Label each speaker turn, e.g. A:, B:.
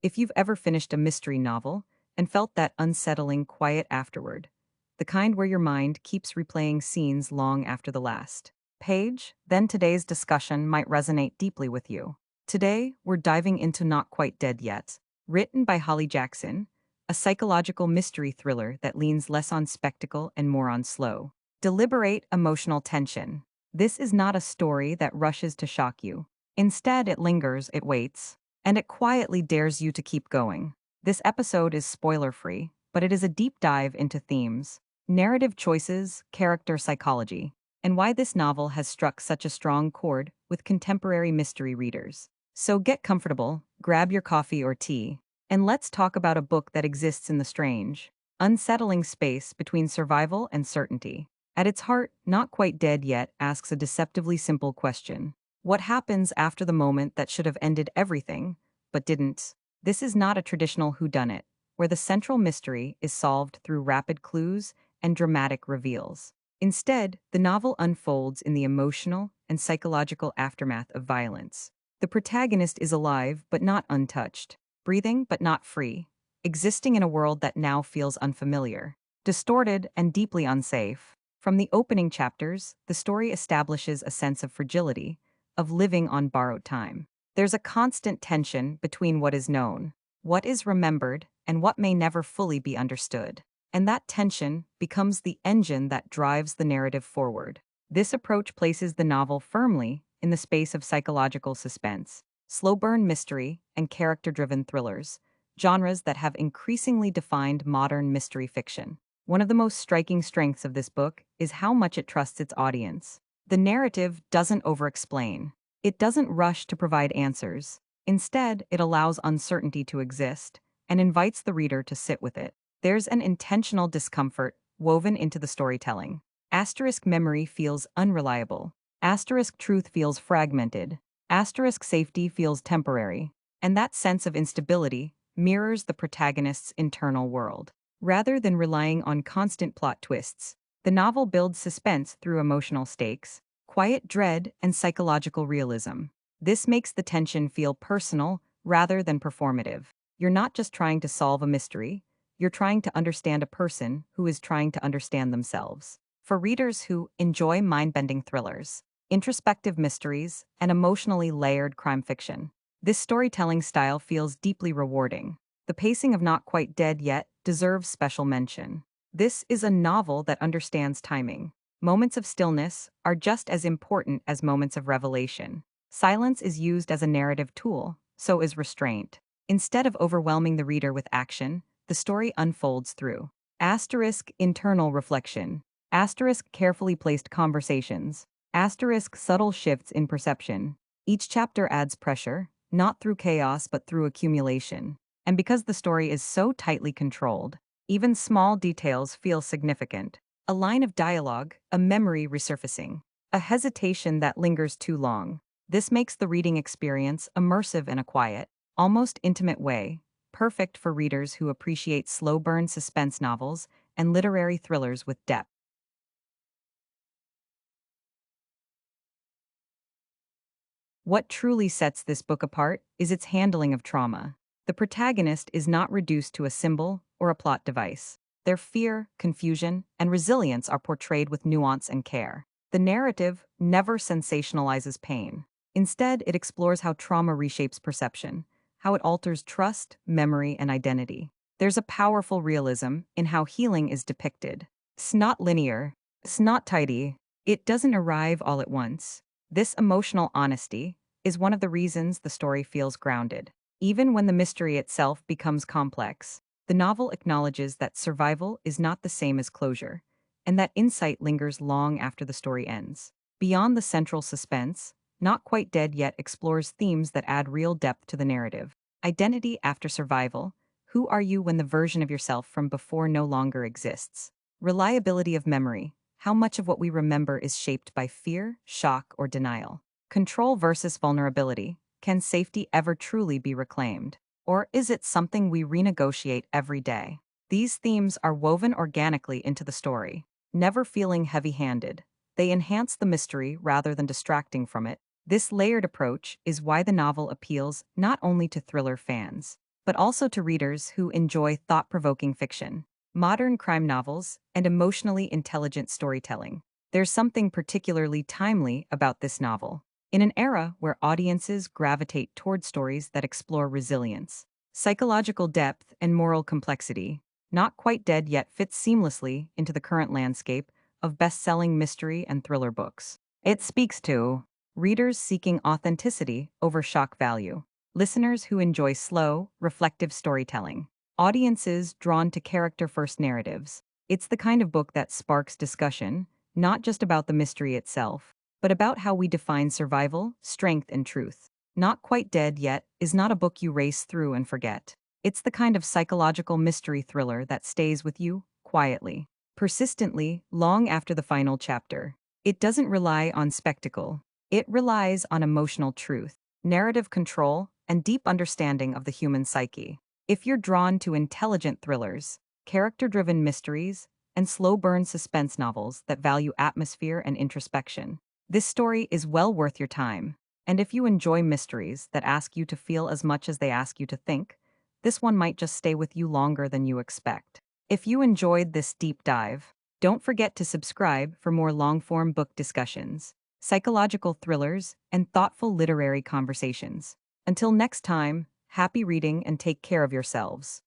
A: If you've ever finished a mystery novel and felt that unsettling quiet afterward, the kind where your mind keeps replaying scenes long after the last page, then today's discussion might resonate deeply with you. Today, we're diving into Not Quite Dead Yet, written by Holly Jackson, a psychological mystery thriller that leans less on spectacle and more on slow, deliberate emotional tension. This is not a story that rushes to shock you. Instead, it lingers, it waits, and it quietly dares you to keep going. This episode is spoiler-free, but it is a deep dive into themes, narrative choices, character psychology, and why this novel has struck such a strong chord with contemporary mystery readers. So get comfortable, grab your coffee or tea, and let's talk about a book that exists in the strange, unsettling space between survival and certainty. At its heart, Not Quite Dead Yet asks a deceptively simple question. What happens after the moment that should have ended everything, but didn't? This is not a traditional whodunit, where the central mystery is solved through rapid clues and dramatic reveals. Instead, the novel unfolds in the emotional and psychological aftermath of violence. The protagonist is alive but not untouched, breathing but not free, existing in a world that now feels unfamiliar, distorted and deeply unsafe. From the opening chapters, the story establishes a sense of fragility, of living on borrowed time. There's a constant tension between what is known, what is remembered, and what may never fully be understood. And that tension becomes the engine that drives the narrative forward. This approach places the novel firmly in the space of psychological suspense, slow burn mystery, and character-driven thrillers, genres that have increasingly defined modern mystery fiction. One of the most striking strengths of this book is how much it trusts its audience. The narrative doesn't over-explain. It doesn't rush to provide answers. Instead, it allows uncertainty to exist and invites the reader to sit with it. There's an intentional discomfort woven into the storytelling. Asterisk memory feels unreliable. Asterisk truth feels fragmented. Asterisk safety feels temporary. And that sense of instability mirrors the protagonist's internal world. Rather than relying on constant plot twists, the novel builds suspense through emotional stakes, quiet dread, and psychological realism. This makes the tension feel personal rather than performative. You're not just trying to solve a mystery, you're trying to understand a person who is trying to understand themselves. For readers who enjoy mind-bending thrillers, introspective mysteries, and emotionally layered crime fiction, this storytelling style feels deeply rewarding. The pacing of Not Quite Dead Yet deserves special mention. This is a novel that understands timing. Moments of stillness are just as important as moments of revelation. Silence is used as a narrative tool, so is restraint. Instead of overwhelming the reader with action, the story unfolds through asterisk internal reflection, asterisk carefully placed conversations, asterisk subtle shifts in perception. Each chapter adds pressure, not through chaos but through accumulation. And because the story is so tightly controlled, even small details feel significant. A line of dialogue, a memory resurfacing, a hesitation that lingers too long. This makes the reading experience immersive in a quiet, almost intimate way, perfect for readers who appreciate slow-burn suspense novels and literary thrillers with depth. What truly sets this book apart is its handling of trauma. The protagonist is not reduced to a symbol or a plot device. Their fear, confusion, and resilience are portrayed with nuance and care. The narrative never sensationalizes pain. Instead, it explores how trauma reshapes perception, how it alters trust, memory, and identity. There's a powerful realism in how healing is depicted. It's not linear, it's not tidy, it doesn't arrive all at once. This emotional honesty is one of the reasons the story feels grounded. Even when the mystery itself becomes complex, the novel acknowledges that survival is not the same as closure, and that insight lingers long after the story ends. Beyond the central suspense, Not Quite Dead Yet explores themes that add real depth to the narrative. Identity after survival. Who are you when the version of yourself from before no longer exists? Reliability of memory. How much of what we remember is shaped by fear, shock, or denial? Control versus vulnerability. Can safety ever truly be reclaimed? Or is it something we renegotiate every day? These themes are woven organically into the story, never feeling heavy-handed. They enhance the mystery rather than distracting from it. This layered approach is why the novel appeals not only to thriller fans, but also to readers who enjoy thought-provoking fiction, modern crime novels, and emotionally intelligent storytelling. There's something particularly timely about this novel. In an era where audiences gravitate toward stories that explore resilience, psychological depth, and moral complexity, Not Quite Dead Yet fits seamlessly into the current landscape of best-selling mystery and thriller books. It speaks to readers seeking authenticity over shock value, listeners who enjoy slow, reflective storytelling, audiences drawn to character-first narratives. It's the kind of book that sparks discussion, not just about the mystery itself, but about how we define survival, strength, and truth. Not Quite Dead Yet is not a book you race through and forget. It's the kind of psychological mystery thriller that stays with you, quietly, persistently, long after the final chapter. It doesn't rely on spectacle. It relies on emotional truth, narrative control, and deep understanding of the human psyche. If you're drawn to intelligent thrillers, character-driven mysteries, and slow-burn suspense novels that value atmosphere and introspection, this story is well worth your time. And if you enjoy mysteries that ask you to feel as much as they ask you to think, this one might just stay with you longer than you expect. If you enjoyed this deep dive, don't forget to subscribe for more long-form book discussions, psychological thrillers, and thoughtful literary conversations. Until next time, happy reading and take care of yourselves.